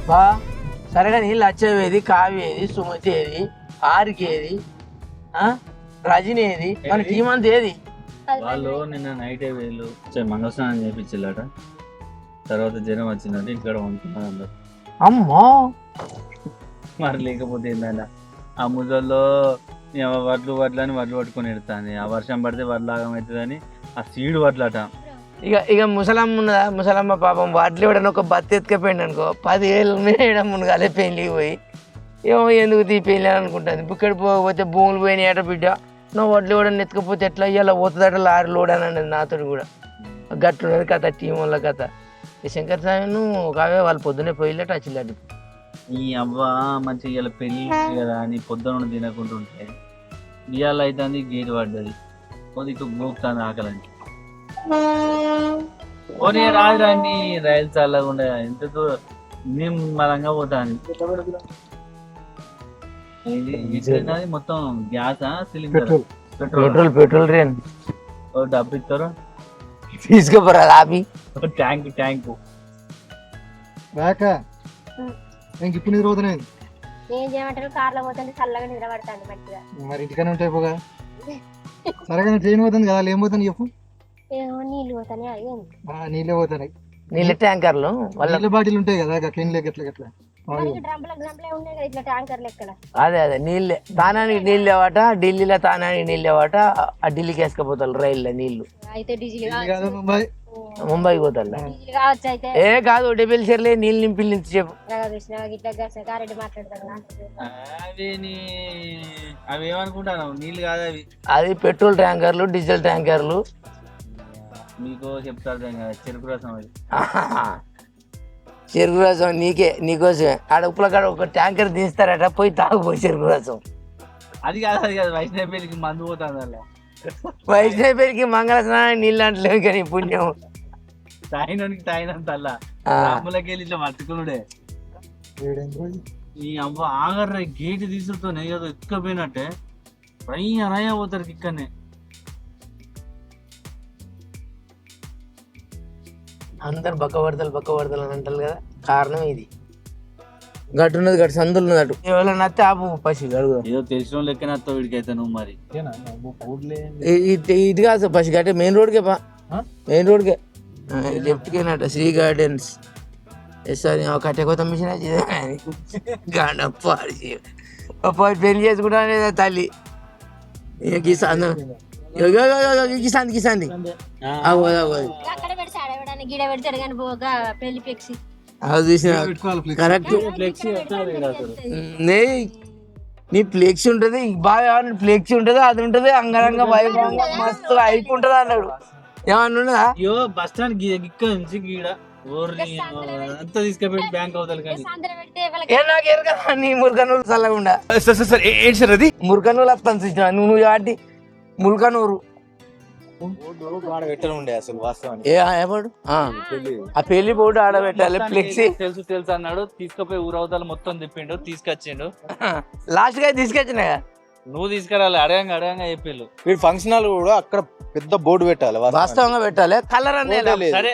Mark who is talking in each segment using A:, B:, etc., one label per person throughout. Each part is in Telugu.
A: బా సరేగా నీళ్ళు వచ్చేది కావి ఏది సుమతి ఏది ఆరికి ఏది రజని ఏది మన టీమ్ అంతా ఏది
B: వాళ్ళు నిన్న నైట్ వీళ్ళు మంగళస్నానం చేయించాలట. తర్వాత జ్వరం వచ్చిందంటే ఇక్కడ వండుకున్నారు అందరు.
A: అమ్మో
B: మరి లేకపోతే ఏంటంటే ఆ ముజల్లో వడ్లు అని వడ్లు పట్టుకొని ఎడతాను. ఆ వర్షం పడితే వడ్లు ఆగమవుతుందని ఆ సీడు వడ్లట.
A: ఇక ముసలమ్మ ఉన్నదా, ముసలమ్మ పాపం వడ్లు ఇవ్వడానికి ఒక బత్తి ఎత్తుకపోయింది అనుకో 10 ఏళ్ళు వేయడం మునుగాలే పెళ్ళికి పోయి ఏమో ఎందుకు తీపెళ్ళి అనుకుంటుంది. ఇక్కడ పోతే భూములు పోయినాయట బిడ్డ, నువ్వు వడ్లు ఇవ్వడం ఎత్తుకపోతే ఎట్లా ఇవాళ పోతుందట లారీ లోడ్ అని అన్నది నాతో కూడా. గట్లున్నది కథ టీం వాళ్ళ కథ. శంకర్ స్వామిను కావే వాళ్ళు పొద్దున్నే పోయిలట వచ్చిల్లట.
B: ఈ అవ్వ మంచిగా ఇవాళ పెళ్ళి కదా అని పొద్దున తినకుంటుంటే ఇవాళ అయితే గేటు పడ్డది. కొద్దిగా గోపుతాను ఆకలని పోనీ రాదు రాని రైలు చల్లకుండా ఎంత దూరం నిమ్మలంగా పోతాను. మొత్తం గ్యాసా సిలిండర్
A: పెట్రోల్ రేన్
B: డబ్బు ఇస్తారు
A: తీసుకోపోరా ఆపి
B: ట్యాంకు
C: ఇంక ఇప్పుడు నిద్ర పోతున్నాయి.
D: ఏం చేయమంటారు, కార్లో పోతుంటే చల్లగా నిద్ర పడతాను మంచిగా.
C: మరి ఇంటికనే ఉంటాయి పోగా. సరేగా ట్రైన్ పోతుంది కదా, ఏం పోతాను చెప్పు.
D: ఏమో నీళ్ళు పోతాయి,
C: నీళ్ళే పోతున్నాయి.
A: నీళ్ళ ట్యాంకర్లు
C: నీళ్ళ బాటిల్ ఉంటాయి కదా క్లీన్ గట్ల
D: ఇట్లా ట్యాంకర్లు ఎక్కడ.
A: అదే నీళ్ళే తానానికి నీళ్ళు లేవట, ఢిల్లీలో తానానికి నీళ్ళు లేవట. ఆ ఢిల్లీకి వేసుకపోతారు రైల్లో నీళ్లు.
D: అయితే డీజిల్
A: ముంబైకి పోతారు.
D: కావచ్చు అయితే.
A: ఏ కాదు డెబిల్ షెర్లే నీళ్ళు నింపి చెప్పు.
B: అవి ఏమనుకుంటాను నీళ్ళు కాదు అవి.
A: అది పెట్రోల్ ట్యాంకర్లు, డీజిల్ ట్యాంకర్లు.
B: మీకు చెప్తారు చెరుకు రసం. అది
A: చెరుకు రసం నీకోసమే. ఆడ ఉప్పుల కాడ ఒక ట్యాంకర్ తీస్తారట, పోయి తాగుపోయి చెరుకు రసం.
B: అది కాదు వైష్ణవి పెళ్లికి మందు పోతుంది. అలా
A: వైష్ణవి పేరుకి మంగళ స్నానానికి నీళ్ళు అంటలేవు కానీ పుణ్యం
B: తాగినంత అలా అమ్ములకెళ్ళి ఇట్లా పట్టుకున్నాడే. ఈ అమ్మ ఆగర్ర గేట్ తీసుకునే ఏదో ఎత్తుకపోయినట్టే రయ్య పోతారు ఇక్కడనే.
A: అందరు బక్కబడతలు అని అంటారు కదా, కారణం ఇది. గట్టు ఉన్నది, గట్టు సందులు ఉన్నది. అటు ఎవరైనా నత్తే ఆపు పసి గడుగు.
B: ఏదో తెలిసిన లెక్కన వీడికైతే నువ్వు మరి
A: ఇది కాదు పసి గట్టే మెయిన్ రోడ్కే పా, మెయిన్ రోడ్కే లెఫ్ట్కేనట శ్రీ గార్డెన్స్. సారీ కట్టె కొత్త మిషన్ గండప్పాడి పెళ్లి చేసుకుంటా లేదా తల్లి. కిసాంది అది చూసిన కరెక్ట్. నీ ఫ్లెక్సీ ఉంటది బాగా, ఫ్లెక్సీ ఉంటది, అది ఉంటది అంగరంగ వైభవంగా మస్తు అయిపోంటది అన్నాడు. ఏమన్నా ఉన్నదా?
B: అయ్యో బస్ స్టాండ్ ఇక్కడ నుంచి గీడ అంతా తీసుకెళ్ళి బ్యాంక్ అవుతారు కానీ
A: నాకు ఎరు కదా నీ మురుకనూరు చల్లకుండా మురుకనూరు వస్తాను చూసిన నువ్వు ఆడి మురుకనూరు
E: పెట్టనుండే అసలు వాస్తవానికి.
A: ఏమాడు ఆ పెళ్లి బోర్డు ఆడబెట్టాలి ఫ్లెక్సీ.
B: తెలుసు అన్నాడు, తీసుకుపోయి ఊరవతలు మొత్తం తిప్పిండు, తీసుకొచ్చిండు.
A: లాస్ట్ గా తీసుకొచ్చినా
B: నువ్వు తీసుకురాలి. అడగంగా చెప్పిళ్ళు.
E: వీడు ఫంక్షన్ హాల్ కూడా అక్కడ పెద్ద బోర్డు పెట్టాలి,
A: వాస్తవంగా పెట్టాలి. కలర్ అనేది
B: సరే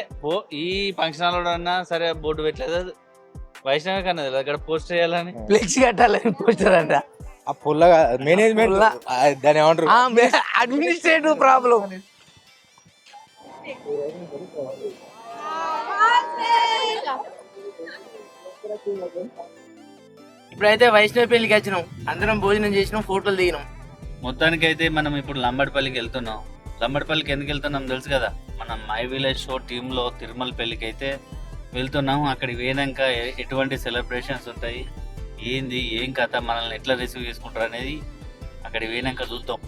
B: ఈ ఫంక్షన్ హాల్ అన్నా సరే బోర్డు పెట్టలేదు. వైష్ణవి కన్నా అక్కడ పోస్ట్ చేయాలని
A: ఫ్లెక్సీ కట్టాలని పోస్టర్ అంట.
E: ఆ పుల్లగా మేనేజ్మెంట్ దాని ఏమంటారు,
A: అడ్మినిస్ట్రేటివ్ ప్రాబ్లం. ఇప్పుడైతే వైష్ణవి పెళ్లికి వచ్చినాం, అందరం భోజనం చేసినాం, ఫోటోలు దిగినాం.
B: మొత్తానికి అయితే మనం ఇప్పుడు లంబడిపల్లికి వెళ్తున్నాం. లంబడిపల్లికి ఎందుకు వెళ్తున్నాం తెలుసు కదా, మనం మై విలేజ్ షో టీంలో తిరుమల పెళ్లికి అయితే వెళ్తున్నాం. అక్కడికి పోయినాక ఎటువంటి సెలబ్రేషన్స్ ఉంటాయి, ఏంది ఏం కథ, మనల్ని ఎట్లా రిసీవ్ చేసుకుంటారు అనేది అక్కడికి పోయినాక చూద్దాం.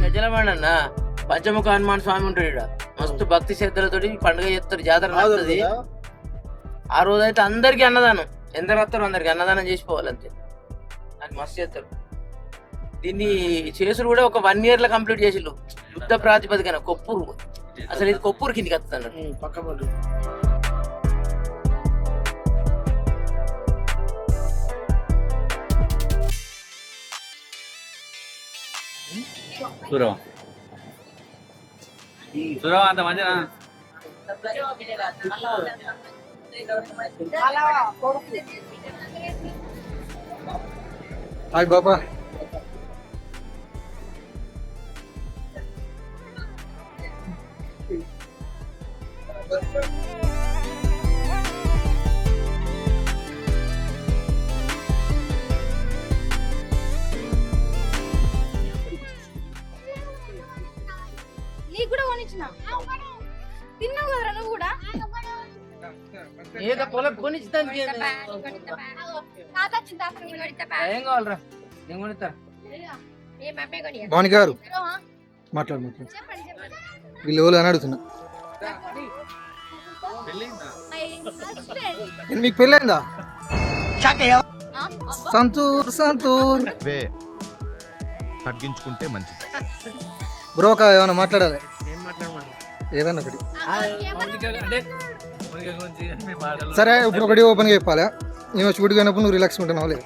A: గజలవాడ అన్న పంచముఖ హనుమాన్ స్వామి ఉంటాడు ఇక్కడ. మస్తు భక్తి శ్రద్ధలతోటి పండుగ చేస్తారు, జాతర నడుస్తుంది. ఆ రోజు అయితే అందరికి అన్నదానం, ఎందరు వస్తారు అందరికి అన్నదానం చేసిపోవాలంతే. అది మస్తు చేస్తారు. దీన్ని చేసుడు కూడా ఒక 1 year లో కంప్లీట్ చేసిళ్ళు, యుద్ధ ప్రాతిపదికన. కొప్పూరు అసలు ఇది కొప్పూరు కిందికి వస్తుంది పక్క
B: చూడవా అంత మంచిగా
C: హాయ్ బాబా.
F: నీకు కూడా కొనిచ్చిన తిన్నావు కదరా నువ్వు కూడా
A: ఏదో పొలం కొనిస్తాను
F: తాత వచ్చింది తాత నేను కొనిస్తా.
A: ఏం కావాలరా నేను కొనిస్తా.
D: ఏ మమ్మీ కొని
C: మౌనిక గారు
F: తినవా?
C: మాట్లాడు.
F: చెప్పండి చెప్పండి.
C: వీళ్ళు ఎవరు అని అడుగుతున్నా. నేను మీకు పెళ్ళైందా?
F: ఆ? అబ్బా.
C: సంతూర్ సంతూర్
G: తగ్గించుకుంటే మంచిది.
C: బ్రో ఒక ఏమైనా మాట్లాడాలి,
A: ఏం మాట్లాడమని
C: ఏదన్నా ఒకటి.
A: అంటే గురించి మీ మాటలు
C: సరే ఇప్పుడు ఒకటి ఓపెన్గా చెప్పాలా? నేను షూట్కి అయినప్పుడు నువ్వు రిలాక్స్ ఉంటున్నావు లేదు?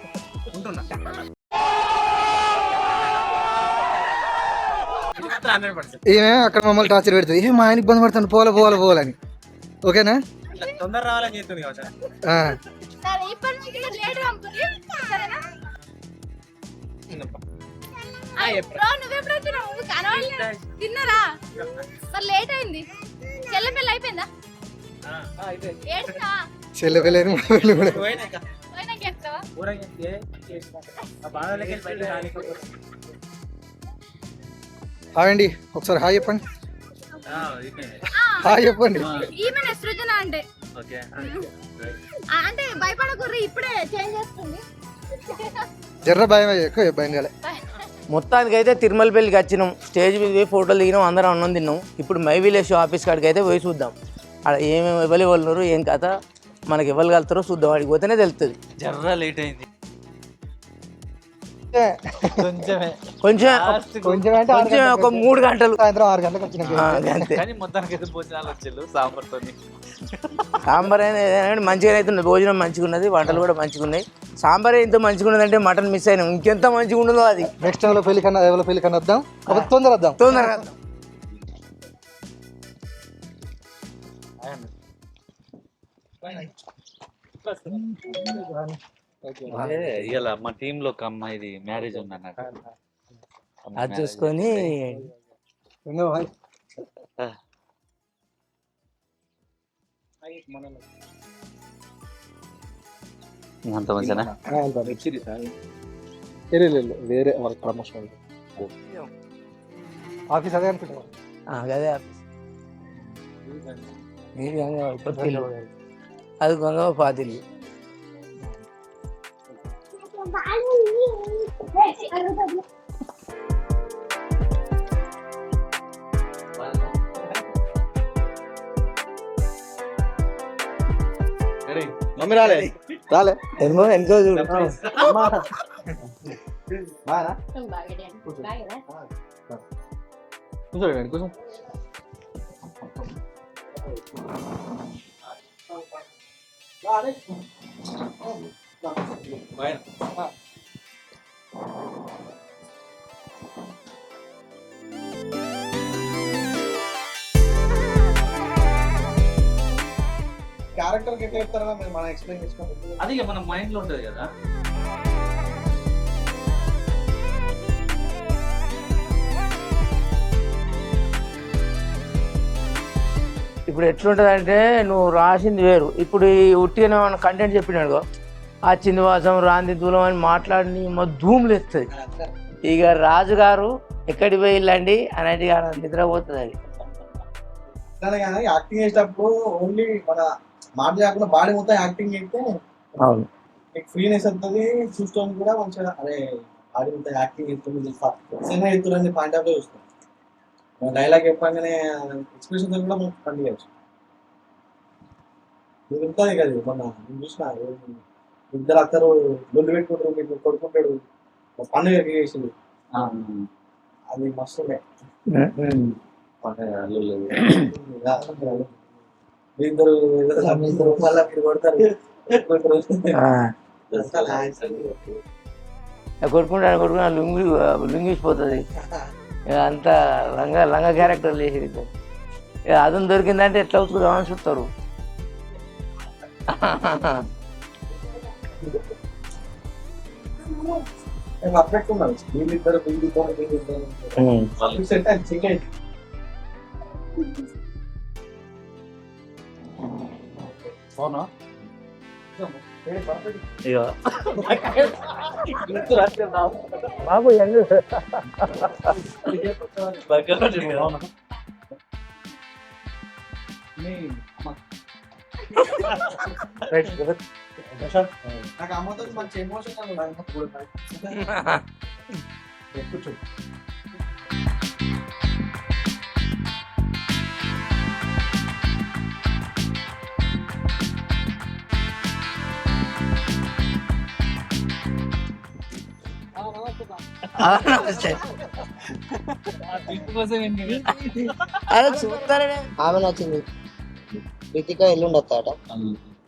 A: ఉంటున్నా 100%.
C: ఈమె అక్కడ మమ్మల్ని టార్చర్ పెడుతుంది, ఏ మా ఆయన ఇబ్బంది పడుతుంది, పోవాలని. ఓకేనా?
E: తొందర రావాలని చెప్తుంది కదా
C: ఆ.
F: సరే ఇప్పటి నుంచి లేట్ పంపుతుంది సరేనా? బ్రో నువ్వెప్పుడు వచ్చినావు? నువ్వు కనవాలి తిన్నారా? మరి లేట్ అయింది. చెల్ల పిల్ల అయిపోయిందా? ఏడ్చినా
C: చెల్లె పెళ్ళైన కూడా
F: పోయినాక చెప్తావా?
C: హాయ్ అండి, ఒకసారి హాయ్ చెప్పండి. హాయ్ చెప్పండి.
F: ఈమెనే సృజన అంటే
B: ఓకే
F: అంటే భయపడకూడదు, ఇప్పుడే చేంజ్ చేస్తుంది.
C: జర్ర భయం ఎక్కువ భయం కాలే.
A: మొత్తానికి అయితే తిరుమలపల్లికి వచ్చినాం. స్టేజ్ మీద పోయి ఫోటోలు దిగినాం, అందరం అన్నం తిన్నాం. ఇప్పుడు మై విలేజ్ ఆఫీస్ కాడికి అయితే పోయి చూద్దాం. అక్కడ ఏమేమి ఇవ్వలేరు, ఏం కథ, మనకి ఇవ్వగలుగుతారో చూద్దాం. వాడికి పోతేనే తెలుస్తుంది.
B: జర్ర లేట్ అయింది
A: కొంచెం
C: కొంచెం అంటే
A: కొంచెం ఒక 3 గంటలు,
C: సాయంత్రం 6 గంటలకు వచ్చిన
A: అంతే.
B: కానీ మొత్తానికి అయితే భోజనాలు వచ్చేళ్ళు సాంబార్తో
A: సాంబార్ అయినా మంచిగా అయితే ఉన్నది, భోజనం మంచిగా ఉన్నది, వంటలు కూడా మంచిగా ఉన్నాయి. సాంబార్ ఇంత మంచిగా ఉన్నదంటే మటన్ మిస్ అయినాం. ఇంకెంత మంచిగా ఉండదో అది.
C: నెక్స్ట్ టైంలో పెళ్లి కన్నా ఎవరి పెళ్లి కన్నా వద్దాం, తొందర వద్దాం.
A: తొందరగా
B: ఇలా మా టీమ్ లో ఒక అమ్మాయిది మ్యారేజ్ ఉంది అన్నట్టు.
A: అది చూసుకొని
B: అంత మంచిగా
C: వేరే వాళ్ళ ప్రమోషన్ ఆఫీస్ అదే అనుకుంటా.
A: అదే అది గంగ పాతిల్లు.
E: మమ్మీ రాలే
A: ఏమో ఎంతో చూడు.
C: కూర్చోండి కూర్చో. క్యారెక్టర్ ఎట్లా చెప్తారా మీరు, మనం ఎక్స్ప్లెయిన్ చేసుకోవాలి.
B: అది ఇక మన మైండ్ లో ఉంటది కదా.
A: ఇప్పుడు ఎట్లుంటుంది అంటే నువ్వు రాసింది వేరు. ఇప్పుడు ఈ ఉట్టిగా మన కంటెంట్ చెప్పినాడు, ఆ చిందువాసం రాంది దూలం అని మాట్లాడి మా ధూములు ఎత్తుంది. ఇక రాజుగారు ఎక్కడికి పోయిల్లండి అనేది నిద్రపోతుంది. అది
C: కానీ యాక్టింగ్ చేసేటప్పుడు ఓన్లీ మన మాట కాకుండా బాడీ మొత్తం యాక్టింగ్ చేస్తే
A: అవును,
C: మీకు ఫ్రీనెస్ వస్తుంది. చూసుకోవడానికి కూడా మంచిగా అరే బాడీ మొత్తం యాక్టింగ్ చేస్తుంది, సినిమా ఎత్తులని పాయింట్ ఆఫ్ చూస్తాం. డైలాగ్ చెప్పగానే ఎక్స్ప్రెషన్ కూడా మనం పండుగ చేయొచ్చు. ఇది ఉంటుంది కదా, మొన్న నేను చూసిన ఇద్దరు అత్తరు లొల్లు పెట్టుకుంటారు, మీకు కొడుకుంటాడు పండుగ చేసింది, అది మస్తు ఉండే. ఇద్దరు మళ్ళీ మీరు కొడతారు
A: కొడుకుంటా లుంగిసిపోతుంది. అంతా లంగా క్యారెక్టర్ వేసి అదం దొరికిందంటే ఎట్లా అవుతుందామని చూస్తారు.
C: అప్పుడెట్టుకున్నాను వీళ్ళిద్దరు చికెన్ అవునా
A: బాబు
C: నాకు అమ్మతో మంచి ఎమోషన్ కూర్చో.
A: అదే చూస్తారనే
G: ఆమె నచ్చింది రితిక ఎల్లుండి వస్తాట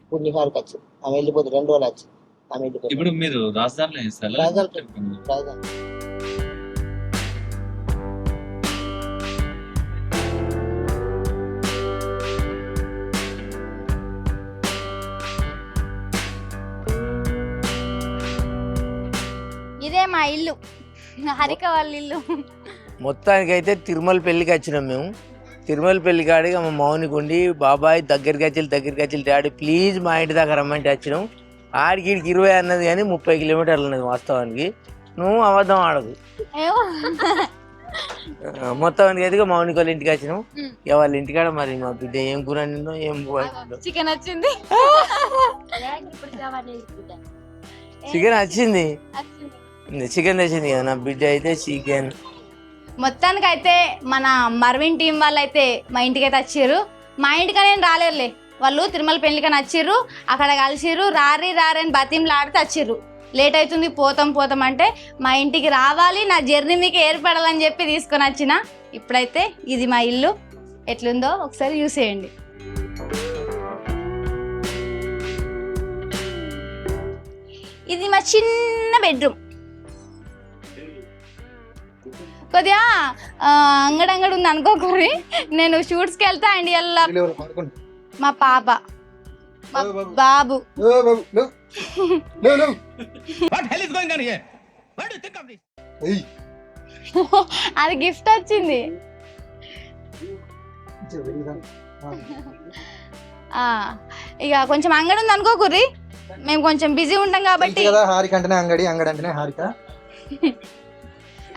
G: ఇప్పుడు నిహార్కి వచ్చి ఆమె వెళ్ళిపోతుంది 2 రోజులు వచ్చి ఆమె వెళ్ళిపోతుంది.
B: ఇప్పుడు మీరు రాజధానిలో ఇస్తారు
G: రాజధాని
F: ఇదే మా ఇల్లు, హరిక వాళ్ళ ఇల్లు.
A: మొత్తానికైతే తిరుమల పెళ్ళికి వచ్చినాం మేము. తిరుమల పెళ్లి కాడిగా మా మౌనికి ఉండి బాబాయ్ దగ్గరికి వచ్చి డాడీ ప్లీజ్ మా ఇంటి దగ్గర రమ్మంటే వచ్చినాం. ఆడికి 20 అన్నది కానీ 30 కిలోమీటర్లు ఉన్నది వాస్తవానికి. నువ్వు అబద్ధం ఆడదు. మొత్తానికి అయితే మౌనికి వాళ్ళ ఇంటికి వచ్చినాం. ఇక వాళ్ళ ఇంటికాడ మరి మా బిడ్డ ఏం కూర వండిందో ఏం
F: చికెన్ వచ్చింది.
A: చికెన్ వచ్చింది, చికెన్ తెచ్చింది కదా నా బిడ్డ అయితే చికెన్.
F: మొత్తానికి అయితే మన మర్విన్ టీం వాళ్ళు అయితే మా ఇంటికి అయితే వచ్చారు. మా ఇంటికి నేను రాలేరులే, వాళ్ళు తిరుమల పెళ్లికని వచ్చిర్రు, అక్కడ కలిసిర్రు. రారని బతింలాడితే వచ్చిర్రు. లేట్ అవుతుంది పోతాం అంటే మా ఇంటికి రావాలి, నా జర్నీ మీకు ఏర్పడాలని చెప్పి తీసుకొని వచ్చిన. ఇప్పుడైతే ఇది మా ఇల్లు ఎట్లుందో ఒకసారి చూసేయండి. ఇది మా చిన్న బెడ్రూమ్. కొద్దిగా అంగడి ఉంది అనుకోకూరి, నేను షూట్స్కి వెళ్తా అండ్ ఇలా మా పాప మా బాబు అది గిఫ్ట్ వచ్చింది. ఇక కొంచెం అంగడి ఉంది అనుకోకూరి, మేము కొంచెం బిజీ ఉంటాం కాబట్టి.
G: హారిక అంటేనే అంగడి అంటేనే హారిక.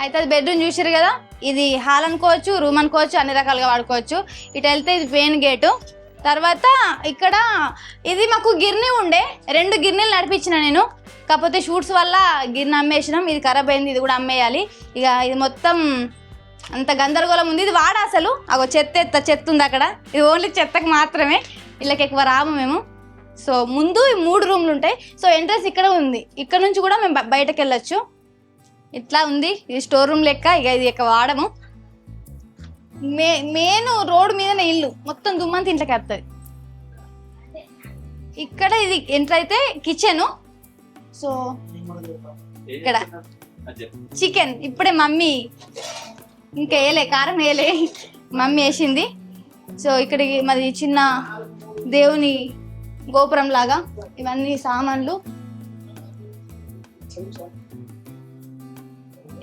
F: అయితే అది బెడ్రూమ్ చూసారు కదా, ఇది హాల్ అనుకోవచ్చు, రూమ్ అనుకోవచ్చు, అన్ని రకాలుగా వాడుకోవచ్చు. ఇటు వెళ్తే ఇది మెయిన్ గేటు. తర్వాత ఇక్కడ ఇది మాకు గిర్నీ ఉండే, 2 గిర్నీలు నడిపించిన నేను. కాకపోతే షూట్స్ వల్ల గిర్ని అమ్మేసినాం, ఇది ఖరాబ్ అయింది, ఇది కూడా అమ్మేయాలి. ఇక ఇది మొత్తం అంత గందరగోళం ఉంది. ఇది వాడ అసలు అగో చెత్త ఉంది అక్కడ, ఇది ఓన్లీ చెత్తకు మాత్రమే. ఇళ్ళకి ఎక్కువ రాము మేము. సో ముందు ఈ 3 రూమ్లు ఉంటాయి. సో ఎంట్రన్స్ ఇక్కడ ఉంది, ఇక్కడ నుంచి కూడా మేము బయటకు వెళ్ళొచ్చు. ఇట్లా ఉంది, ఇది స్టోర్ రూమ్ లెక్క. ఇక ఇది ఎక్కువ వాడము. మెయిన్ రోడ్ మీదనే ఇల్లు, మొత్తం దుమ్మంతా ఇంట్లోకి వస్తుంది. ఇక్కడ ఇది ఎంటర్ అయితే కిచెన్. సో ఇక్కడ చికెన్ ఇప్పుడే మమ్మీ ఇంకా వేయలే, కారం వేయలే, మమ్మీ వేసింది. సో ఇక్కడికి మరి చిన్న దేవుని గోపురం లాగా ఇవన్నీ సామాన్లు.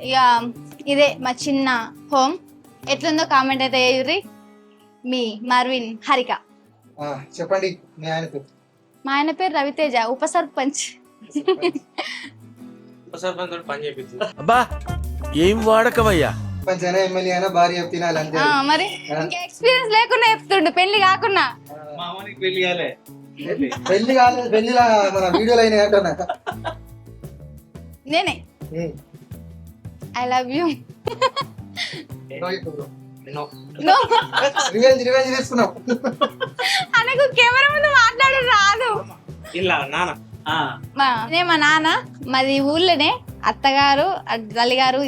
F: ఇక ఇదే మా చిన్న హోమ్. ఎట్లుందో కామెంట్ అయితే వేయుర్రి. మీ మర్విన్ హరిక.
G: చెప్పండి మీ ఆయన పేరు?
F: మా ఆయన పేరు రవితేజ, ఉప సర్పంచ్.
H: అబ్బా ఏం వాడకవయ్యా.
G: పంచైనా ఎమ్మెల్యే అయినా భార్య తినాలి అంతే.
F: మరి ఇంకా ఎక్స్పీరియన్స్ లేకుండా చెప్తుండు, పెళ్లి కాకుండా.
G: పెళ్లి కాలేదు, పెళ్లిలా మన వీడియోలో అయినా అంటున్నా.
F: నేనే ఐ లవ్ యూ.
G: రివెంజ్ తీసుకున్నాం.
F: అనకు కెమెరా ముందు మాట్లాడి రాదు. మా నాన్న మాది ఊళ్ళోనే, అత్తగారు తల్లిగారు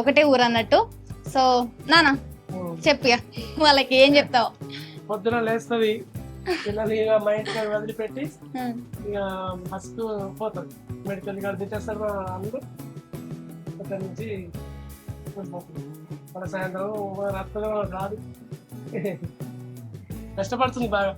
F: ఒకటే ఊరు అన్నట్టు. సో నాన్న చెప్పిగా వాళ్ళకి ఏం చెప్తావు?
I: పొద్దున లేస్తుంది, పిల్లలు ఇక మా ఇంటికి వదిలిపెట్టి ఇక ఫస్ట్ పోతాం మెడికల్ గారు తెచ్చేస్తారు. అందరూ అక్కడి నుంచి మన సాయంత్రం రాత్రి రాదు. కష్టపడుతుంది బాగా.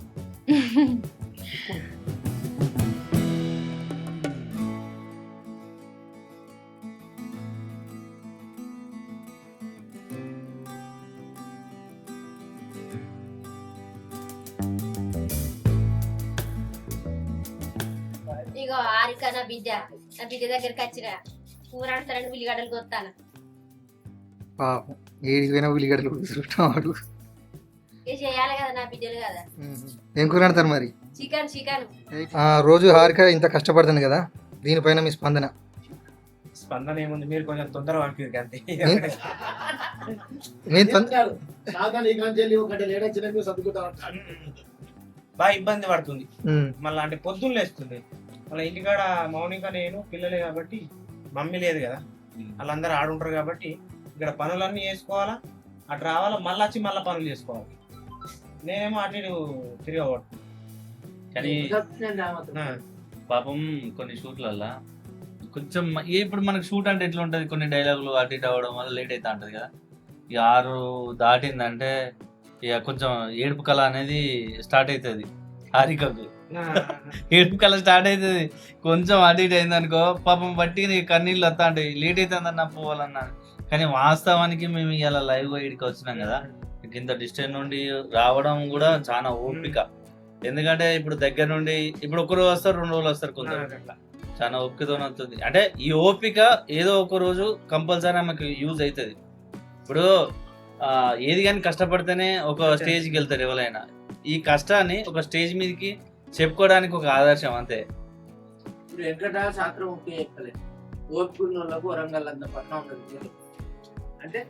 D: ఇగో హారిక నా బిడ్డ దగ్గరికి వచ్చిన కూర ఆడతారని ఉల్లిగడ్డలు కొత్తాను.
J: పాపం ఏడికి పోయినా ఉల్లిగడ్డలు కూర్చుంటాడు.
D: ఇక చేయాలి కదా నా బిడ్డలు కదా.
J: ఏం కూర ఆడతారు మరి?
D: చికెన్.
J: రోజు హారిక ఇంత కష్టపడుతుంది కదా, దీనిపైన మీ స్పందన?
E: స్పందన ఏముంది, మీరు కొంచెం తొందరగా పంపించారు అంతే. బాగా ఇబ్బంది పడుతుంది మళ్ళీ, అంటే పొద్దున్న లేస్తుంది మళ్ళీ. ఇంటికాడ మౌనిక నేను పిల్లలే కాబట్టి, మమ్మీ లేదు కదా, వాళ్ళందరూ ఆడుంటారు కాబట్టి ఇక్కడ పనులన్నీ చేసుకోవాలా, అటు రావాలా, మళ్ళీ వచ్చి మళ్ళీ పనులు చేసుకోవాలి. నేనేమో అటు ఇటు తిరగబడుతుంది.
B: కానీ పాపం కొన్ని షూట్లల్లా కొంచెం ఇప్పుడు మనకు షూట్ అంటే ఎట్లా ఉంటుంది, కొన్ని డైలాగులు అటు ఇటు అవ్వడం వల్ల లేట్ అవుతా ఉంటుంది కదా. ఇక 6 దాటిందంటే ఇక కొంచెం ఏడుపు కళ అనేది స్టార్ట్ అవుతుంది హారికకు. ఏడుపు కళ స్టార్ట్ అవుతుంది. కొంచెం అటు ఇటు అయిందనుకో పాపం బట్టి కన్నీళ్ళు వస్తా ఉంటాయి, లేట్ అవుతుందన్న పోవాలన్నా. కానీ వాస్తవానికి మేము ఇలా లైవ్గా ఇడికి వచ్చినాం కదా, ఇంత డిస్టెన్స్ నుండి రావడం కూడా చాలా ఓపిక. ఎందుకంటే ఇప్పుడు దగ్గర నుండి ఇప్పుడు 1 రోజు వస్తారు, 2 రోజులు వస్తారు, కొందరు చాలా ఓపికతో వస్తుంది. అంటే ఈ ఓపిక ఏదో ఒక రోజు కంపల్సరీ ఆమెకు యూజ్ అవుతుంది. ఇప్పుడు ఏది కానీ కష్టపడితేనే ఒక స్టేజ్కి వెళ్తారు ఎవరైనా. ఈ కష్టాన్ని ఒక స్టేజ్ మీదకి చెప్పుకోవడానికి ఒక ఆదర్శం అంతే.
A: ఇప్పుడు వెంకట శాస్త్రం ఓకే చెప్పలేదు, ఓపికన్న వాళ్ళకు వరంగల్ అంత పట్నం ఉండదు. అంటే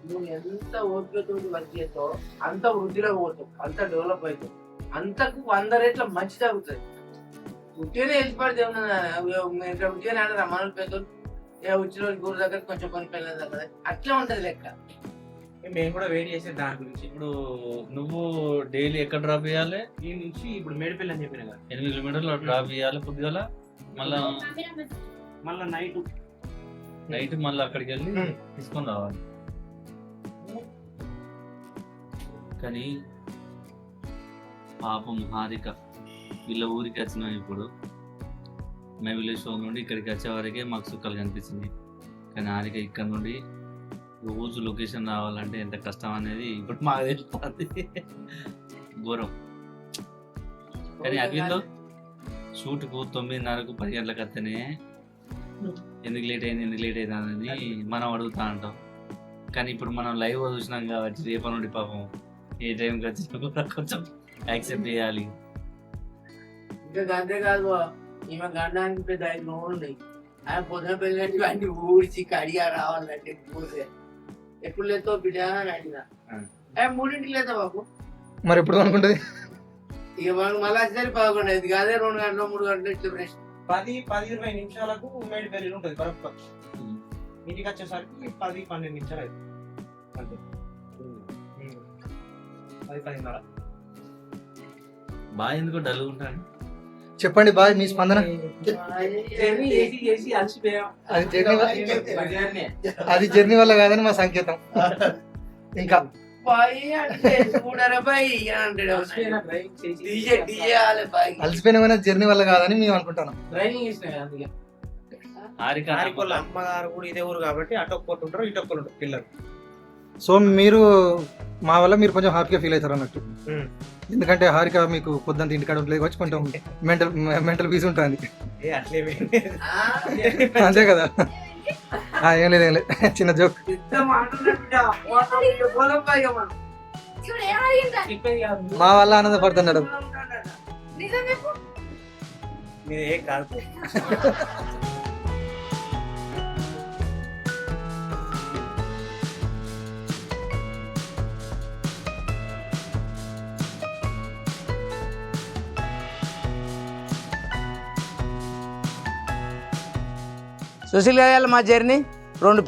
A: నువ్వు ఎంత ఓపికతో వర్క్ చేస్తావో అంత వృద్ధిలో పోతావు, అంత డెవలప్ అవుతావు, అంతకు 100 రెట్ల మంచి జరుగుతుంది. ఉట్టినే వెళ్ళిపడితే ఉట్టినే ఆడరా మనలు పెద్దలు ఉచ్చిన గురు దగ్గర కొంచెం పని పిల్లల దగ్గర అట్లా ఉంటది లెక్క.
E: మేము కూడా వెయిట్ చేసే దాని గురించి.
B: ఇప్పుడు నువ్వు డైలీ ఎక్కడ డ్రాప్ చేయాలి?
E: ఈ నుంచి ఇప్పుడు మేడిపల్లి అని చెప్పిన కదా,
B: 8 కిలోమీటర్లు డ్రాప్ చేయాలి పొద్దుగల,
E: మళ్ళీ
B: నైట్ మళ్ళీ అక్కడికి వెళ్ళి తీసుకొని రావాలి. కానీ పాపం హారిక వీళ్ళ ఊరికి వచ్చినాం. ఇప్పుడు మై విలేజ్ షో నుండి ఇక్కడికి వచ్చే వరకే మాకు సుఖాలు కనిపిస్తుంది. కానీ హారిక ఇక్కడ నుండి రోజు లొకేషన్ రావాలంటే ఎంత కష్టం అనేది ఇప్పుడు మాకు తెలుస్తుంది. ఘోరం. కానీ అరవిందో షూట్కు 9:30కు 10 గంటలకు వస్తేనే ఎందుకు లేట్ అయింది అని మనం అడుగుతా ఉంటాం. కానీ ఇప్పుడు మనం లైవ్ చూసినాం కాబట్టి రేపటి నుండి పాపం ఏ టైంకి వచ్చినా కూడా కొంచెం యాక్సెప్ట్ చేయాలి.
A: ఇంకా అంతేకాదు, ఈమె గండానికి పెద్ద 5 రోజులు ఉన్నాయి. ఆయన పొద్దున పెళ్ళి అన్ని ఊడిచి కడిగా రావాలంటే పూసే ఎప్పుడు లేదో బిడ్డ అని అడిగినా 3ంటికి లేదా బాబు.
J: మరి ఎప్పుడు అనుకుంటది?
A: ఇక మనకు మళ్ళీ వచ్చేసరికి 11 అయింది. అదే 2 గంటలు 3 గంటలు ఇట్లా రెస్ట్.
E: 10-20 నిమిషాలకు మేడిపల్లి ఉంటుంది కరెక్ట్. ఇంటికి వచ్చేసరికి 10-12 నిమిషాలు అవుతుంది అంతే. 10-10:30.
B: బాగా ఎందుకు డల్ ఉంటాను
J: చెప్పండి బాయ్, మీ స్పందన? అది జర్నీ వల్ల కాదని మా సంకేతం. ఇంకా అలసిపోయిన జర్నీ వల్ల కాదని మేము అనుకుంటున్నాం.
E: హారికోళ్ళ అమ్మగారు కూడా ఇదే ఊరు కాబట్టి అటు ఒక్కటి ఉంటారు, ఇటు ఒక్కరు ఉంటారు పిల్లలు.
J: సో మీరు మా వల్ల మీరు కొంచెం హ్యాపీగా ఫీల్ అవుతారు అన్నట్టు. ఎందుకంటే హారిక మీకు పొద్దున్న ఇంటికాడ ఉండలేదు వచ్చి కొంచెం మెంటల్ పీస్ ఉంటుంది. అంతే కదా? ఏం లేదు చిన్న జోక్. మా వల్ల ఆనందపడుతున్నాడు.
A: సుశీల్ గారు మా జర్నీ 2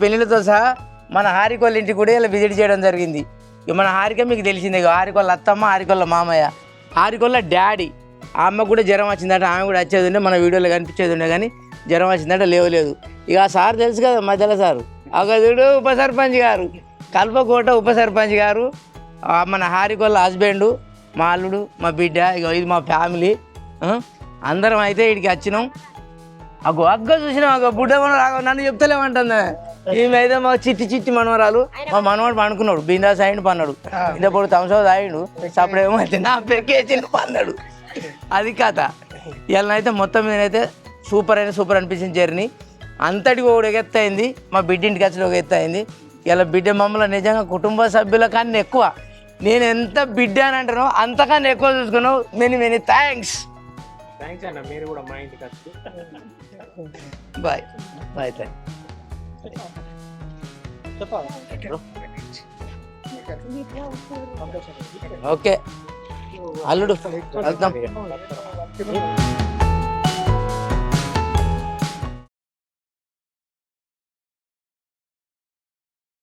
A: పెళ్ళిళ్ళతో సహా మన హారిక వాళ్ళ ఇంటికి కూడా ఇలా విజిట్ చేయడం జరిగింది. ఇక మన హారిక మీకు తెలిసిందే, హారిక వాళ్ళ అత్తమ్మ, హారిక వాళ్ళ మామయ్య, హారిక వాళ్ళ డాడీ. ఆ అమ్మ కూడా జ్వరం వచ్చిందట, ఆమె కూడా వచ్చేది ఉండే, మన వీడియోలో కనిపించేది ఉండే, కానీ జ్వరం వచ్చిందట లేవలేదు. ఇక ఆ సార్ తెలుసు కదా మధ్యలో సారు, అగదుడు ఉప సర్పంచ్ గారు, కల్పకోట ఉప సర్పంచ్ గారు మన హారిక వాళ్ళ హస్బెండ్, మా అల్లుడు, మా బిడ్డ, ఇక ఇది మా ఫ్యామిలీ. అందరం అయితే ఇక్కడికి వచ్చినాం. అగ్గ చూసినాం, బుడ్డ మనవరాలు నన్ను చెప్తలేమంటుంది. ఈమె అయితే మా చిట్టి మనవరాలు. మా మనవాడు పండుకున్నాడు, బిందాస్ అయిండు పన్నాడు. ఇంతప్పుడు తమసో తాగిండు, సప్పుడేమో అయితే నా పెరికేసిండు పన్నాడు. అది కథ. ఇలా అయితే మొత్తం మీద అయితే సూపర్ అనిపించింది జర్నీ. అంతటికి ఒక ఎత్తు అయింది, మా బిడ్డ ఇంటికి వచ్చి ఒక ఎత్తు అయింది. ఇలా బిడ్డ మమ్మల్ని నిజంగా కుటుంబ సభ్యుల కన్నా ఎక్కువ, నేను ఎంత బిడ్డ అని అంటానో అంతకన్నా ఎక్కువ చూసుకున్నావు. మెనీ థ్యాంక్స్
I: అన్న, మీరు కూడా మా ఇంటికి వచ్చి.
A: బాయ్ ఓకే అల్లుడు వెళ్తాం.